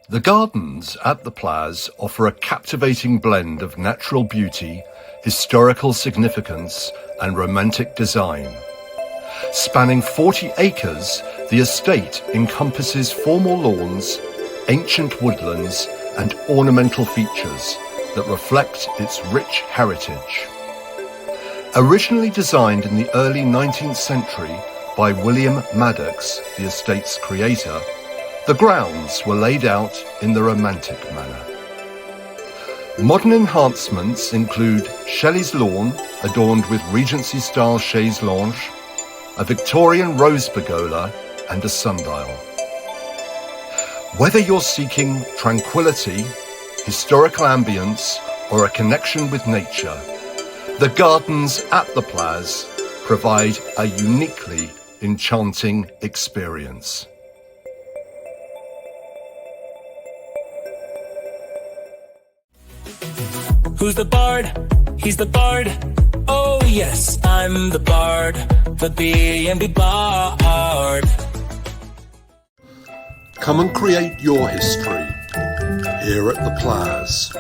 The gardens at the Plas offer a captivating blend of natural beauty, historical significance and romantic design. Spanning 40 acres, the estate encompasses formal lawns, ancient woodlands and ornamental features that reflect its rich heritage. Originally designed in the early 19th century by William Maddox, the estate's creator, the grounds were laid out in the Romantic manner. Modern enhancements include Shelley's lawn, adorned with Regency-style chaise longue, a Victorian rose pergola, and a sundial. Whether you're seeking tranquility, historical ambience, or a connection with nature, the gardens at the Plas provide a uniquely enchanting experience. Who's the bard? He's the bard. Oh yes, I'm the bard, the B&B bard. Come and create your history here at the Plas.